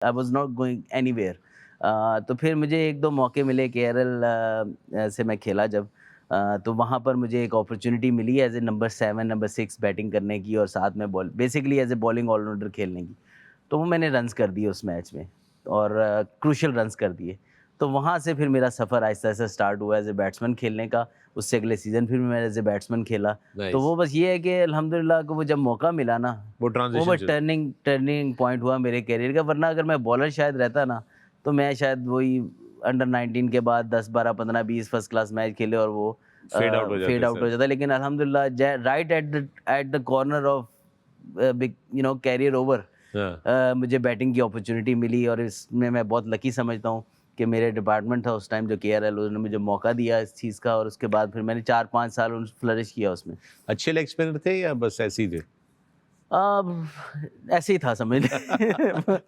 I was not going any where. تو پھر مجھے ایک دو موقع ملے KRL سے میں کھیلا جب, تو وہاں پر مجھے ایک اپرچونیٹی ملی as a number 7 number 6 batting کرنے کی, اور ساتھ میں basically as a bowling all rounder کھیلنے کی. تو وہ میں نے رنز کر دیے اس میچ میں, اور کروشل رنز کر دیے. تو وہاں سے پھر میرا سفر آہستہ آہستہ اسٹارٹ ہوا ایز اے بیٹسمین کھیلنے کا. اس سے اگلے سیزن پھر میں ایز اے بیٹسمین کھیلا. تو وہ بس یہ ہے کہ الحمدللہ کہ وہ جب موقع ملا نا, وہ وہ بس ٹرننگ پوائنٹ ہوا میرے کیریئر کا. ورنہ اگر میں بالر شاید رہتا نا, تو میں شاید وہی انڈر 19 کے بعد 10 12 15 20 فرسٹ کلاس میچ کھیلے اور وہ فیڈ فیڈ آؤٹ ہو جاتا. لیکن الحمدللہ right at the corner of career over مجھے بیٹنگ کی اپرچونیٹی ملی, اور اس میں بہت لکی سمجھتا ہوں کہ میرے ڈپارٹمنٹ تھا اس ٹائم جو KRL, انہوں نے مجھے موقع دیا اس چیز کا, اور اس کے بعد پھر میں نے 4-5 سال فلرش کیا اس میں. اچھے لیگ اسپنر تھے یا بس ایسے ہی تھے؟ ایسے ہی تھا سمجھ لیں.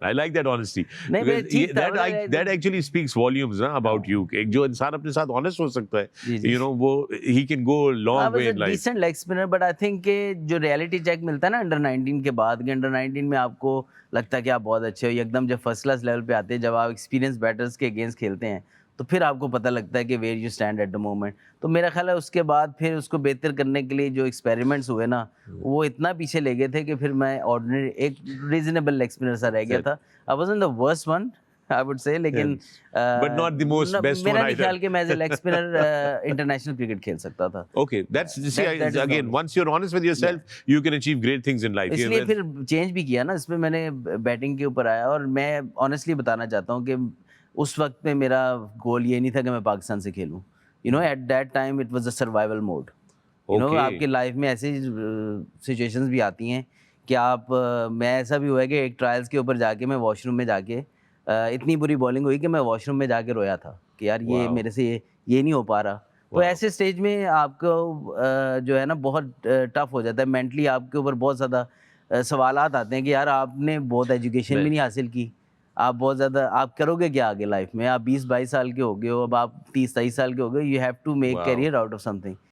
I like that honesty. نہیں میں ٹھیک تھا, That actually speaks volumes about you. ایک جو انسان اپنے ساتھ honest ہو سکتا ہے, وہ he can go a long way in life. Decent leg spinner, but I think کہ جو ریئلٹی چیک ملتا ہے نا انڈر 19 کے بعد, کہ انڈر 19 میں آپ کو لگتا ہے کہ آپ بہت اچھے ہو, ایک دم جب فرسٹ کلاس لیول پہ آتے ہیں, جب آپ ایکسپیرینس بیٹرز کے اگینسٹ کھیلتے ہیں, تو پھر آپ کو پتہ لگتا ہے کہ where you stand at the moment. تو میرا خیال ہے اس کے بعد پھر اس کو بہتر کرنے کے لیے جو ایکسپیریمنٹس ہوئے نا, وہ اتنا پیچھے لے گئے تھے کہ پھر میں آرڈنری ایک ریزنیبل لیگ اسپنر سا رہ گیا تھا. I wasn't the worst one, I would say, لیکن But not the most best one میرا نہیں either. خیال کہ میں as a leg spinner international cricket کھیل سکتا تھا. Okay, again, once you're honest with yourself, you can achieve great things in life. اس لیے پھر چینج بھی کیا نا, اس میں میں نے بیٹنگ کے اوپر آیا. اور میں آنیسٹلی بتانا چاہتا ہوں کہ اس وقت میں میرا گول یہ نہیں تھا کہ میں پاکستان سے کھیلوں. At that time it was a survival mode. آپ کی لائف میں ایسی سچویشنز بھی آتی ہیں کہ آپ, میں ایسا بھی ہوا ہے کہ ایک ٹرائلس کے اوپر جا کے میں واش روم میں جا کے اتنی بری بالنگ ہوئی کہ میں واش روم میں جا کے رویا تھا کہ یار یہ میرے سے یہ نہیں ہو پا رہا. تو ایسے اسٹیج میں آپ کو جو ہے نا بہت ٹف ہو جاتا ہے مینٹلی, آپ کے اوپر بہت زیادہ سوالات آتے ہیں کہ یار آپ نے بہت ایجوکیشن بھی نہیں حاصل کی, آپ بہت زیادہ آپ کرو گے کیا آگے لائف میں, آپ 20-22 سال کے ہو گئے ہو, اب آپ 30-23 سال کے ہو گئے, you have to make career out of some thing.